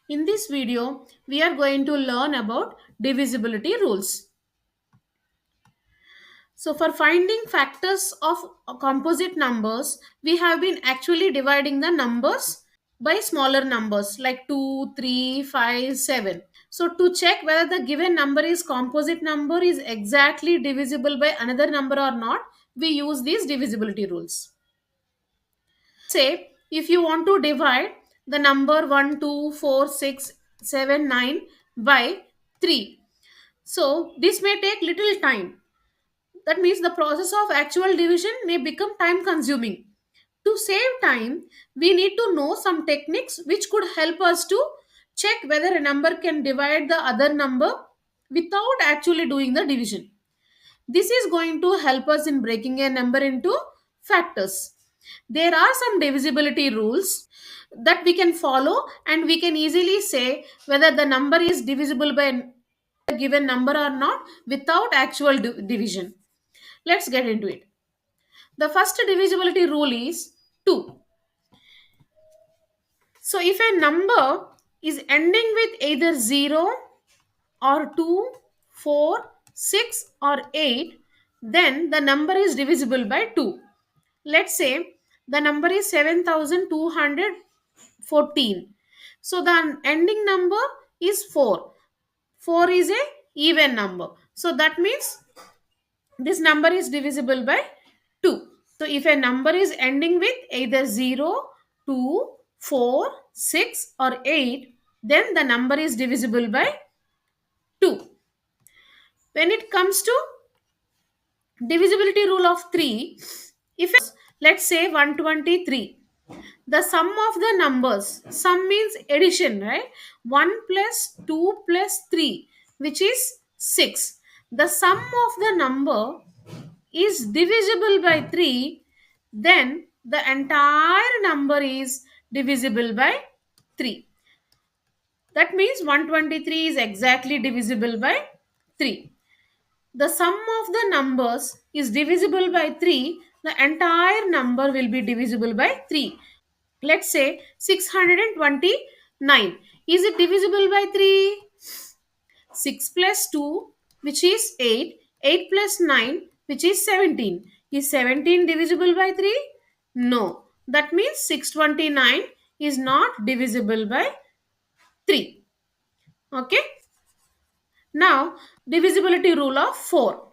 In this video, we are going to learn about divisibility rules. So for finding factors of composite numbers, we have been actually dividing the numbers by smaller numbers like 2, 3, 5, 7. So to check whether the given number is composite number is exactly divisible by another number or not, we use these divisibility rules. Say if you want to divide the number 1, 2, 4, 6, 7, 9 by 3. So this may take little time. That means the process of actual division may become time consuming. To save time, we need to know some techniques which could help us to check whether a number can divide the other number without actually doing the division. This is going to help us in breaking a number into factors. There are some divisibility rules that we can follow, and we can easily say whether the number is divisible by a given number or not without actual division. Let's get into it. The first divisibility rule is 2. So if a number is ending with either 0 or 2, 4, 6 or 8, then the number is divisible by 2. Let's say the number is 7214. So the ending number is 4. 4 is a even number. So that means this number is divisible by 2. So if a number is ending with either 0, 2, 4, 6 or 8, then the number is divisible by 2. When it comes to divisibility rule of 3, if let's say 123, the sum of the numbers, sum means addition, right? 1 plus 2 plus 3, which is 6. The sum of the number is divisible by 3, then the entire number is divisible by 3. That means 123 is exactly divisible by 3. The sum of the numbers is divisible by 3, the entire number will be divisible by 3. Let's say 629. Is it divisible by 3? 6 plus 2, which is 8. 8 plus 9, which is 17. Is 17 divisible by 3? No. That means 629 is not divisible by 3. Okay. Now, divisibility rule of 4.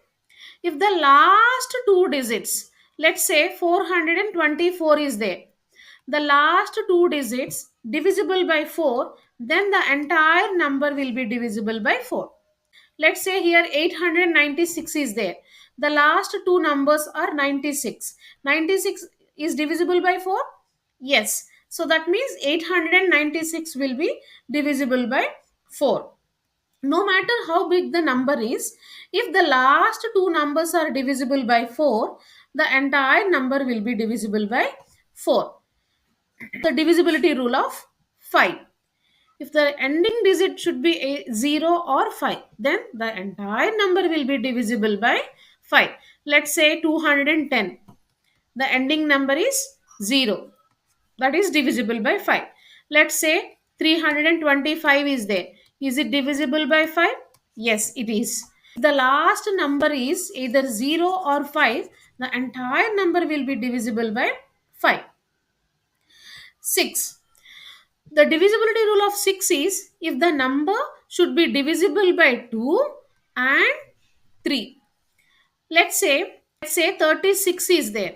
If the last two digits, let's say 424 is there, the last two digits divisible by 4, then the entire number will be divisible by 4. Let's say here 896 is there. The last two numbers are 96. 96 is divisible by 4? Yes. So that means 896 will be divisible by 4. No matter how big the number is, if the last two numbers are divisible by 4, the entire number will be divisible by 4. The divisibility rule of 5. If the ending digit should be a 0 or 5, then the entire number will be divisible by 5. Let's say 210. The ending number is 0. That is divisible by 5. Let's say 325 is there. Is it divisible by 5? Yes, it is. If the last number is either 0 or 5, the entire number will be divisible by 5. 6. The divisibility rule of 6 is if the number should be divisible by 2 and 3. Let's say 36 is there.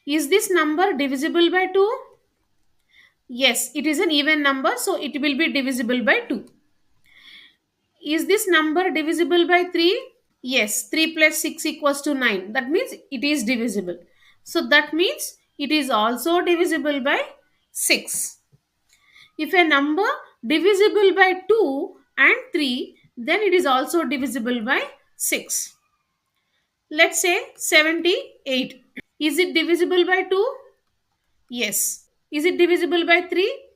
Is this number divisible by 2? Yes, it is an even number, so it will be divisible by 2. Is this number divisible by 3? Yes, 3 plus 6 equals to 9. That means it is divisible. So that means it is also divisible by 6. If a number divisible by 2 and 3, then it is also divisible by 6. Let's say 78. Is it divisible by 2? Yes. Is it divisible by 3?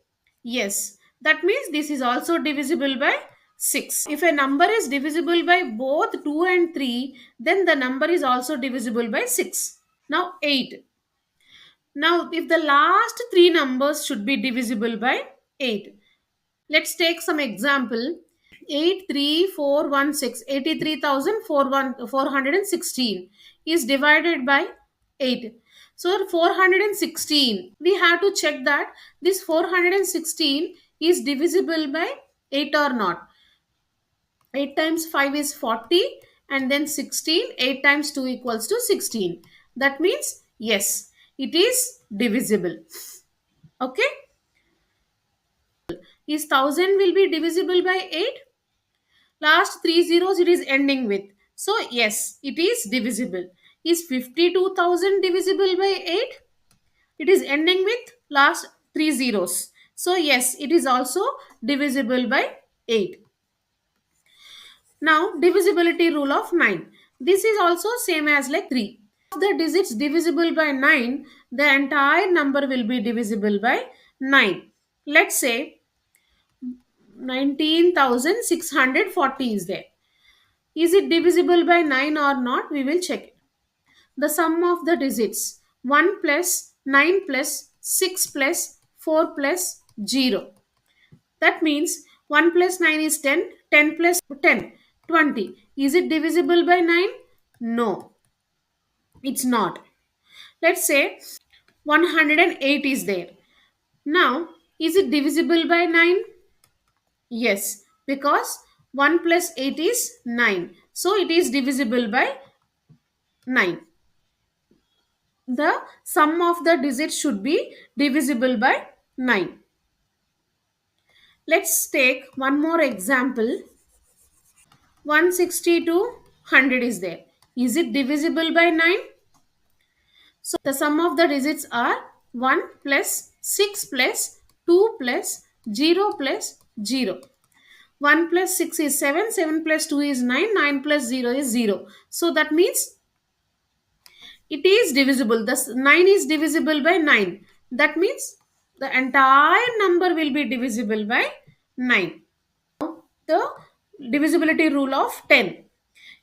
Yes. That means this is also divisible by 6. If a number is divisible by both 2 and 3, then the number is also divisible by 6. Now 8. Now if the last three numbers should be divisible by 8. Let's take some example. 83416 83,416 is divided by 8. So 416, we have to check that this 416 is divisible by 8 or not. 8 times 5 is 40, and then 16. 8 times 2 equals to 16. That means yes, it is divisible. Okay, is 1000 will be divisible by 8? Last three zeros it is ending with. So yes, it is divisible. Is 52,000 divisible by 8? It is ending with last three zeros. So yes, it is also divisible by 8. Now divisibility rule of 9. This is also same as like 3. If the digits divisible by 9, the entire number will be divisible by 9. Let's say 19,640 is there. Is it divisible by 9 or not? We will check it. The sum of the digits 1 plus 9 plus 6 plus 4 plus 0. That means 1 plus 9 is 10, 10 plus 10, 20. Is it divisible by 9? No, it's not. Let's say 108 is there. Now, is it divisible by 9? Yes, because 1 plus 8 is 9. So it is divisible by 9. The sum of the digits should be divisible by 9. Let's take one more example. 160 to 100 is there. Is it divisible by 9? So the sum of the digits are 1 plus 6 plus 2 plus 0 plus 0. 1 plus 6 is 7, 7 plus 2 is 9, 9 plus 0 is 0. So that means it is divisible. Thus 9 is divisible by 9. That means the entire number will be divisible by 9. The divisibility rule of 10.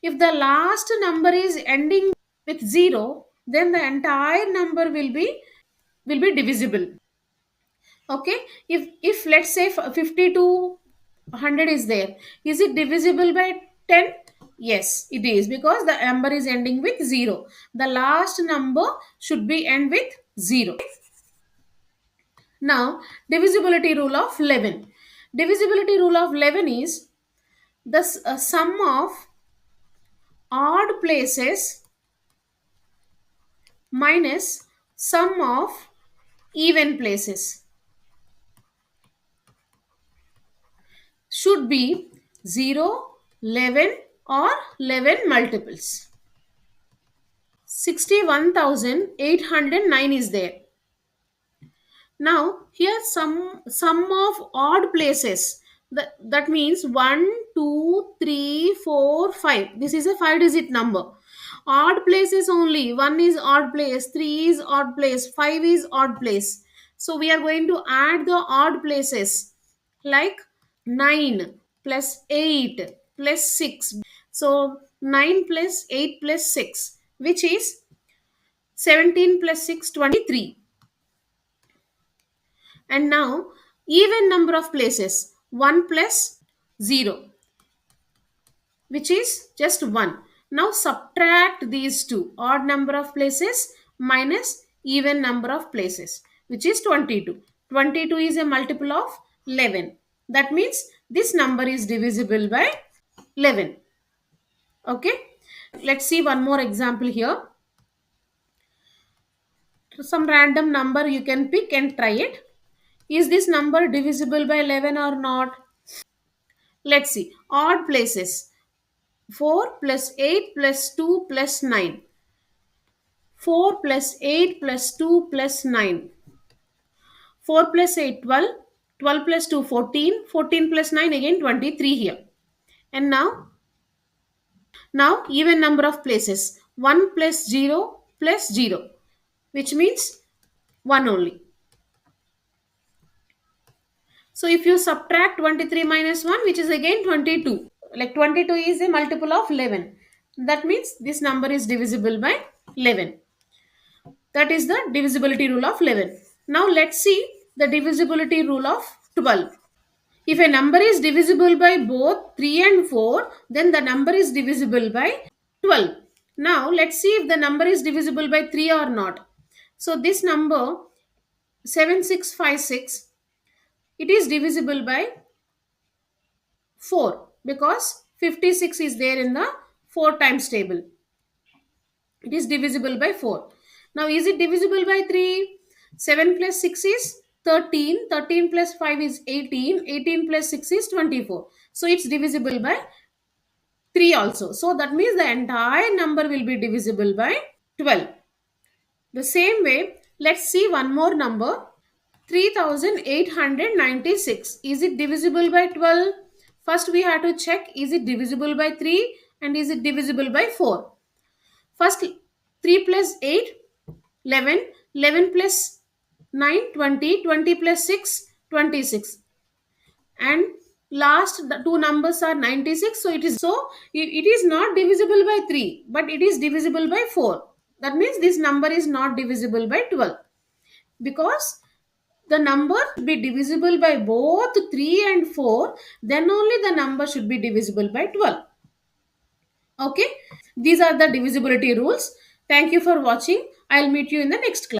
If the last number is ending with 0, then the entire number will be divisible. Okay, if let's say 50 to 100 is there, is it divisible by 10? Yes, it is, because the number is ending with 0. The last number should be end with 0. Now divisibility rule of 11. Divisibility rule of 11 is the sum of odd places minus sum of even places should be 0, 11 or 11 multiples. 61,809 is there. Now here sum of odd places, that means 1, 2, 3, 4, 5. This is a 5-digit number. Odd places only. 1 is odd place, 3 is odd place, 5 is odd place. So we are going to add the odd places like 9 plus 8 plus 6. So 9 plus 8 plus 6, which is 17 plus 6, 23. And now even number of places 1 plus 0, which is just 1. Now subtract these two, odd number of places minus even number of places, which is 22. 22 is a multiple of 11. That means this number is divisible by 11. Okay, let's see one more example here. Some random number you can pick and try it. Is this number divisible by 11 or not? Let's see. Odd places. 4 plus 8 plus 2 plus 9. 4 plus 8 plus 2 plus 9. 4 plus 8, 12. 12 plus 2, 14. 14 plus 9, again 23 here. And now even number of places. 1 plus 0 plus 0, which means 1 only. So if you subtract 23 minus 1, which is again 22. Like 22 is a multiple of 11. That means this number is divisible by 11. That is the divisibility rule of 11. Now let's see the divisibility rule of 12. If a number is divisible by both 3 and 4, then the number is divisible by 12. Now let's see if the number is divisible by 3 or not. So this number 7656, it is divisible by 4 because 56 is there in the 4 times table. It is divisible by 4. Now is it divisible by 3? 7 plus 6 is 13. 13 plus 5 is 18. 18 plus 6 is 24. So it's divisible by 3 also. So that means the entire number will be divisible by 12. The same way, let's see one more number. 3896. Is it divisible by 12? First we have to check, is it divisible by 3 and is it divisible by 4? First 3 plus 8, 11. 11 plus 9, 20. 20 plus 6, 26. And last the two numbers are 96. So it is not divisible by 3, but it is divisible by 4. That means this number is not divisible by 12, because the number be divisible by both 3 and 4, then only the number should be divisible by 12. Okay, these are the divisibility rules. Thank you for watching. I'll meet you in the next class.